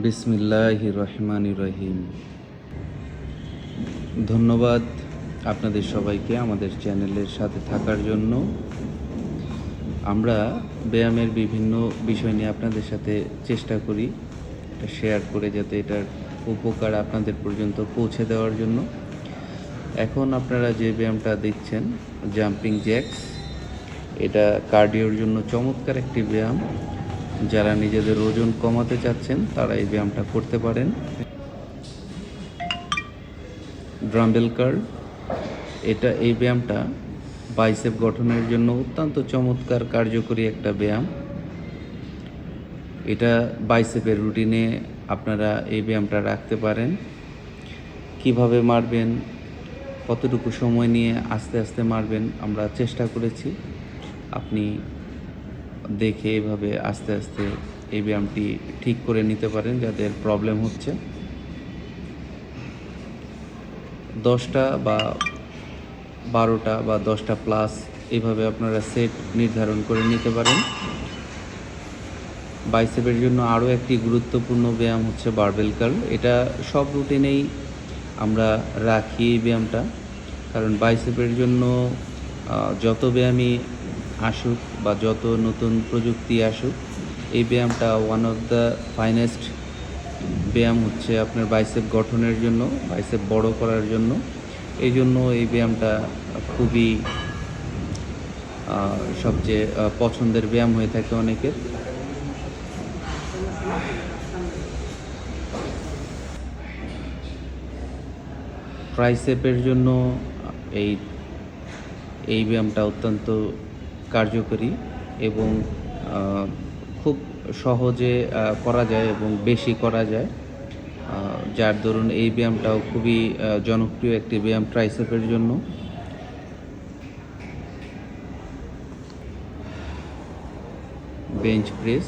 বিসমিল্লাহির রহমানির রহিম। ধন্যবাদ আপনাদের সবাইকে আমাদের চ্যানেলের সাথে থাকার জন্য। আমরা ব্যায়ামের বিভিন্ন বিষয় নিয়ে আপনাদের সাথে চেষ্টা করি এটা শেয়ার করে, যাতে এটার উপকার আপনাদের পর্যন্ত পৌঁছে দেওয়ার জন্য। এখন আপনারা যে ব্যায়ামটা দেখছেন, জাম্পিং জ্যাক্স, এটা কার্ডিওর জন্য চমৎকার একটি ব্যায়াম। যারা নিজেদের ওজন কমাতে চাচ্ছেন তারা এই ব্যায়ামটা করতে পারেন। ড্রাম্বেল কার্ল, এই ব্যায়ামটা বাইসেপ গঠনের জন্য অত্যন্ত চমৎকার কার্যকরী একটা ব্যায়াম। এটা বাইসেপের রুটিনে আপনারা এই ব্যায়ামটা রাখতে পারেন। কিভাবে মারবেন, কতটুকু সময় নিয়ে আস্তে আস্তে মারবেন, আমরা চেষ্টা করেছি। আপনি দেখে এভাবে আস্তে আস্তে এই ব্যায়ামটি ঠিক করে নিতে পারেন যাদের প্রবলেম হচ্ছে। 10টা বা 12টা বা 10টা প্লাস এইভাবে আপনারা সেট নির্ধারণ করে নিতে পারেন। বাইসেপের জন্য আরও একটি গুরুত্বপূর্ণ ব্যায়াম হচ্ছে বারবেল কার্ল। এটা সব রুটিনেই আমরা রাখি এই ব্যায়ামটা, কারণ বাইসেপের জন্য যত ব্যায়ামই আসুক বা যত নতুন প্রযুক্তি আসুক, এই ব্যায়ামটা ওয়ান অফ দ্য ফাইনেস্ট ব্যায়াম হচ্ছে আপনার বাইসেপ গঠনের জন্য, বাইসেপ বড় করার জন্য। এই জন্য এই ব্যায়ামটা খুবই সবচেয়ে পছন্দের ব্যায়াম হয়ে থাকে অনেকের। ট্রাইসেপের জন্য এই ব্যায়ামটা অত্যন্ত কার্যকরী এবং খুব সহজে করা যায় এবং বেশি করা যায়, যার দরুন এই ব্যায়ামটাও খুবই জনপ্রিয় একটি ব্যায়াম ট্রাইসেপের জন্য। Bench press,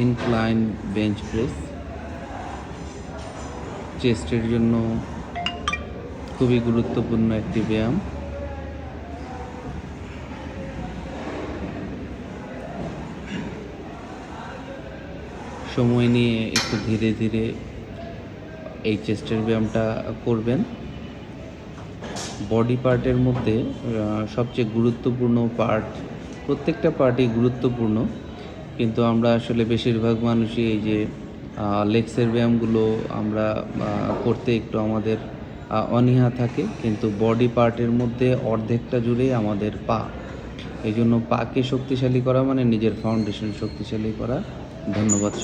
incline bench press চেস্টের জন্য খুবই গুরুত্বপূর্ণ একটি ব্যায়াম। সময় নিয়ে একটু ধীরে ধীরে এই চেস্টের ব্যায়ামটা করবেন। বডি পার্টের মধ্যে সবচেয়ে গুরুত্বপূর্ণ পার্ট, প্রত্যেকটা পার্টই গুরুত্বপূর্ণ, কিন্তু আমরা আসলে বেশিরভাগ মানুষই এই যে লেগসের ব্যায়ামগুলো আমরা করতে একটু আমাদের অনীহা থাকে, কিন্তু বডি পার্টের মধ্যে অর্ধেকটা জুড়েই আমাদের পা। এই জন্য পাকে শক্তিশালী করা মানে নিজের ফাউন্ডেশন শক্তিশালী করা। ধন্যবাদ।